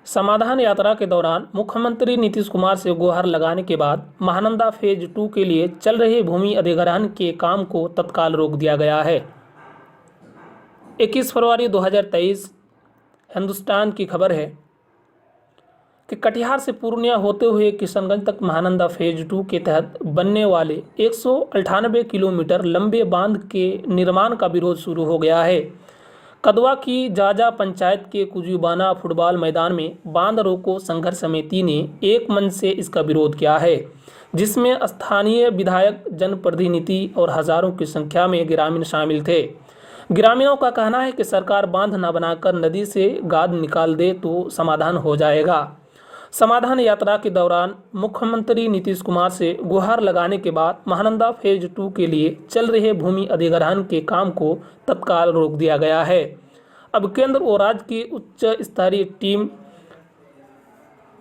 समाधान यात्रा के दौरान मुख्यमंत्री नीतीश कुमार से गुहार लगाने के बाद महानंदा फेज 2 के लिए चल रहे भूमि अधिग्रहण के काम को तत्काल रोक दिया गया है। 21 फरवरी 2023 हिंदुस्तान की खबर है कि कटिहार से पूर्णिया होते हुए किशनगंज तक महानंदा फेज 2 के तहत बनने वाले 198 किलोमीटर लंबे बांध के निर्माण का विरोध शुरू हो गया है। कदवा की जाजा पंचायत के कुजुबाना फुटबॉल मैदान में बांध रोको संघर्ष समिति ने एक मन से इसका विरोध किया है, जिसमें स्थानीय विधायक, जनप्रतिनिधि और हजारों की संख्या में ग्रामीण शामिल थे। ग्रामीणों का कहना है कि सरकार बांध न बनाकर नदी से गाद निकाल दे तो समाधान हो जाएगा। समाधान यात्रा के दौरान मुख्यमंत्री नीतीश कुमार से गुहार लगाने के बाद महानंदा फेज 2 के लिए चल रहे भूमि अधिग्रहण के काम को तत्काल रोक दिया गया है। अब केंद्र और राज्य की उच्च स्तरीय टीम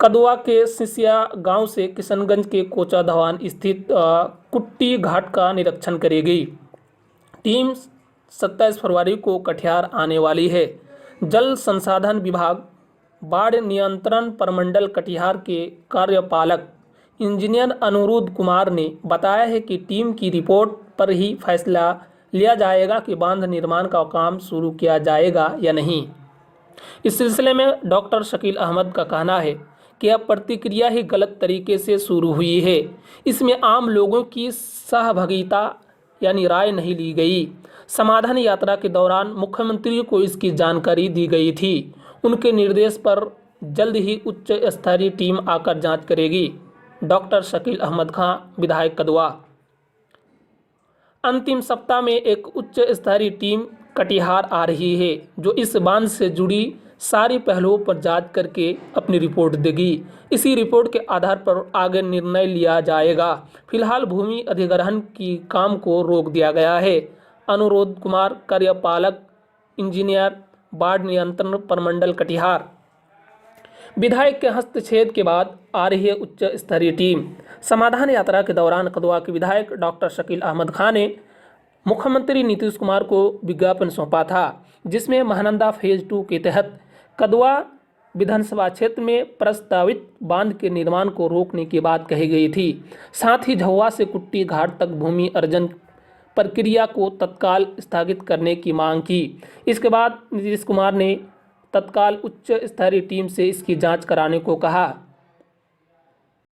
कदवा के सिसिया गांव से किशनगंज के कोचा धवान स्थित कुट्टी घाट का निरीक्षण करेगी। टीम 27 फरवरी को कटिहार आने वाली है। जल संसाधन विभाग, बाढ़ नियंत्रण प्रमंडल कटिहार के कार्यपालक इंजीनियर अनुरुद्ध कुमार ने बताया है कि टीम की रिपोर्ट पर ही फैसला लिया जाएगा कि बांध निर्माण का काम शुरू किया जाएगा या नहीं। इस सिलसिले में डॉक्टर शकील अहमद का कहना है कि यह प्रतिक्रिया ही गलत तरीके से शुरू हुई है। इसमें आम लोगों की सहभागिता यानी राय नहीं ली गई। समाधान यात्रा के दौरान मुख्यमंत्री को इसकी जानकारी दी गई थी। उनके निर्देश पर जल्द ही उच्च स्तरीय टीम आकर जांच करेगी। डॉक्टर शकील अहमद खां, विधायक कदवा। अंतिम सप्ताह में एक उच्च स्तरीय टीम कटिहार आ रही है, जो इस बांध से जुड़ी सारी पहलुओं पर जांच करके अपनी रिपोर्ट देगी। इसी रिपोर्ट के आधार पर आगे निर्णय लिया जाएगा। फिलहाल भूमि अधिग्रहण की काम को रोक दिया गया है। अनुरुद्ध कुमार, कार्यपालक इंजीनियर, बाढ़ नियंत्रण प्रमंडल कटिहार। विधायक के हस्तक्षेप के बाद आ रही है उच्च स्तरीय टीम। समाधान यात्रा के दौरान कदवा के विधायक डॉक्टर शकील अहमद खान ने मुख्यमंत्री नीतीश कुमार को विज्ञापन सौंपा था, जिसमें महानंदा फेज 2 के तहत कदवा विधानसभा क्षेत्र में प्रस्तावित बांध के निर्माण को रोकने की बात कही गई थी। साथ ही झहुआ से कुट्टी घाट तक भूमि अर्जन प्रक्रिया को तत्काल स्थगित करने की मांग की। इसके बाद नीतीश कुमार ने तत्काल उच्च स्तरीय टीम से इसकी जांच कराने को कहा।